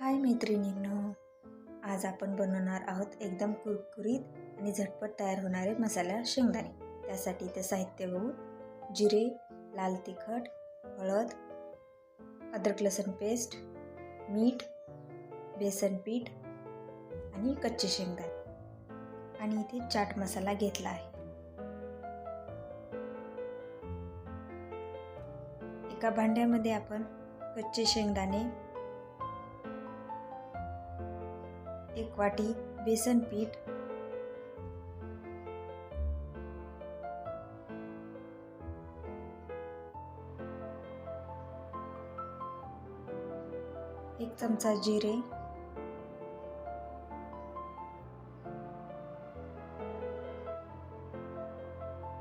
हाय मैत्रिणींनो, आज आपण बनवणार आहोत एकदम कुरकुरीत आणि झटपट तयार होणारे मसाला शेंगदाणे। त्यासाठी ते साहित्य बघू। जिरे, लाल तिखट, हळद, अद्रक लसूण पेस्ट, मीठ, बेसन पीठ आणि कच्चे शेंगदाणे आणि इथे चाट मसाला घेतला आहे। एका भांड्यामध्ये आपण कच्चे शेंगदाणे, 1 वाटी बेसन पीठ, एक चमचा जिरे,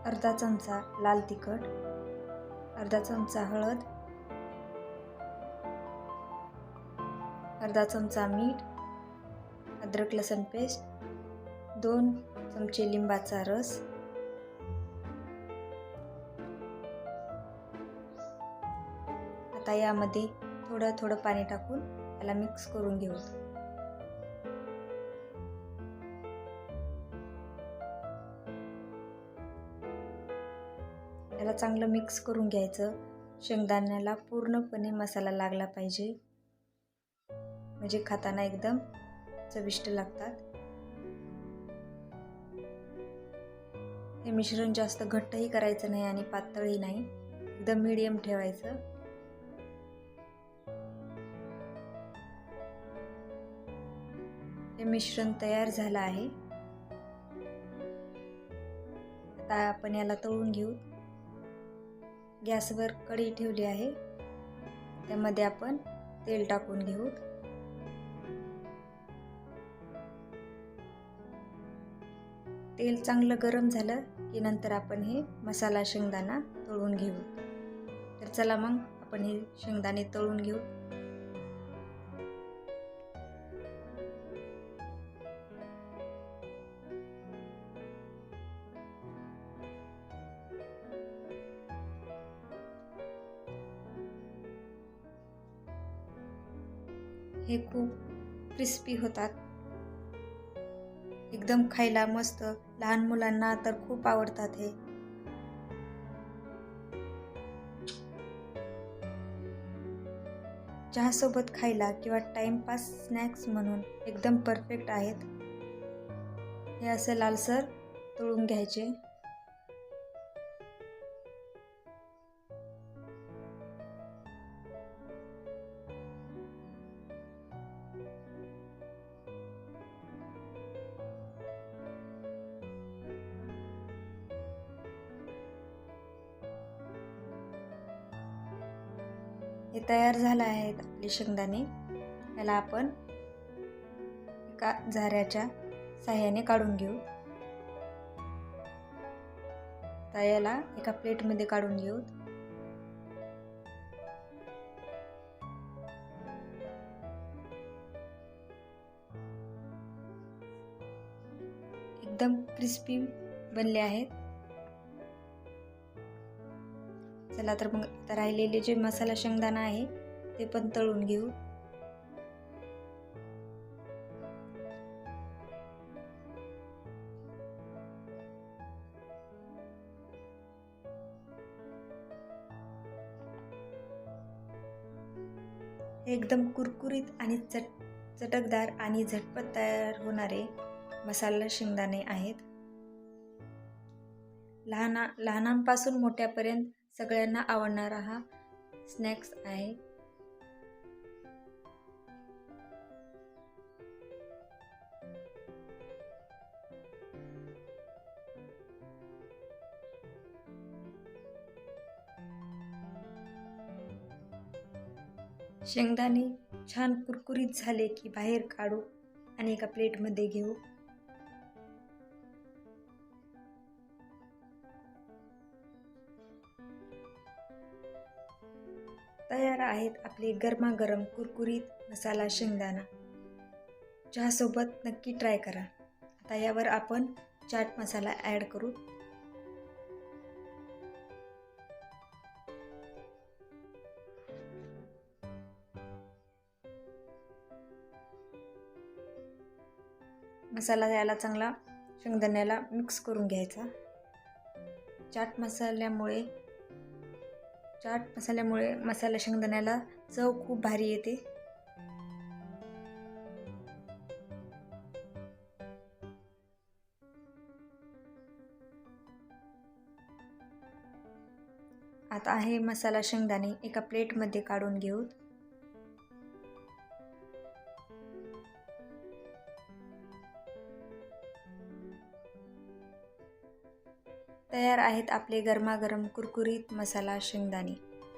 अर्धा चमचा लाल तिखट, अर्धा चमचा हळद, अर्धा चमचा मीठ, अद्रक लसूण पेस्ट, 2 चमचे लिंबाचा रस, आता यामध्ये थोडं पाणी टाकून याला मिक्स करून घेऊ। याला चांगलं मिक्स करून घ्यायचं। शेंगदाण्याला पूर्णपणे मसाला लागला पाहिजे, म्हणजे खाताना एकदम चविष्ट लागतात। हे मिश्रण जास्त घट्टही करायचं नाही आणि पातळही नाही, एकदम मीडियम ठेवायचं। हे मिश्रण तयार झालं आहे। आता आपण याला तळून घेऊ। गॅसवर कढई ठेवली आहे, त्यामध्ये आपण तेल टाकून घेऊ। तेल चांगलं गरम झालं की नंतर आपण हे मसाला शेंगदाणा तळून घेऊ। तर चला मग आपण हे शेंगदाणे तळून घेऊ। हे खूप क्रिस्पी होतात, एकदम खायला मस्त। लहान मुलांना तर खूप आवडतात हे। चहा सोबत खायला किंवा टाइमपास स्नॅक्स म्हणून एकदम परफेक्ट आहेत। हे असं लालसर तळून घ्यायचे। हे तयार झाले आहेत आपले शेंगदाणे। याला आपण एका झाऱ्याच्या साहाय्याने काढून घेऊ। तर याला एका प्लेटमध्ये काढून घेऊ। एकदम क्रिस्पी बनले आहेत। चला तर मग आता राहिलेले जे मसाला शेंगदाणा आहे ते पण तळून घेऊ। हे एकदम कुरकुरीत आणि चटकदार आणि झटपट तयार होणारे मसाला शेंगदाणे आहेत। लहानांपासून मोठ्यापर्यंत सगळ्यांना आवडणारा हा स्नॅक्स आहे। शेंगदाणे छान कुरकुरीत झाले की बाहेर काढू आणि एका प्लेटमध्ये घेऊ। तयार आहेत आपले गरमागरम कुरकुरीत मसाला शेंगदाणा। चहा सोबत नक्की ट्राय करा। आता यावर आपण चाट मसाला ॲड करू। मसाला याला चांगला शेंगदाण्याला मिक्स करून घ्यायचा. चाट मसाल्यामुळे मसाला शेंगदाण्याला चव खूप भारी येते. आता आहे मसाला शेंगदाणे एका प्लेटमध्ये काढून घेऊ. तयार आहेत आपले गरमागरम कुरकुरीत मसाला शेंगदाणे.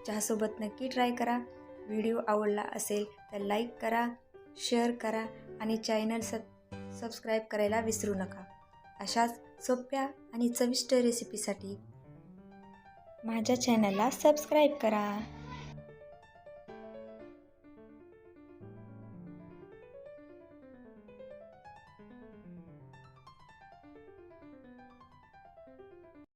चहासोबत नक्की ट्राय करा. व्हिडिओ आवडला असेल तर लाईक करा, शेअर करा आणि चॅनल सबस्क्राईब करायला विसरू नका. अशाच सोप्या आणि चविष्ट रेसिपीसाठी माझ्या चॅनलला सबस्क्राईब करा.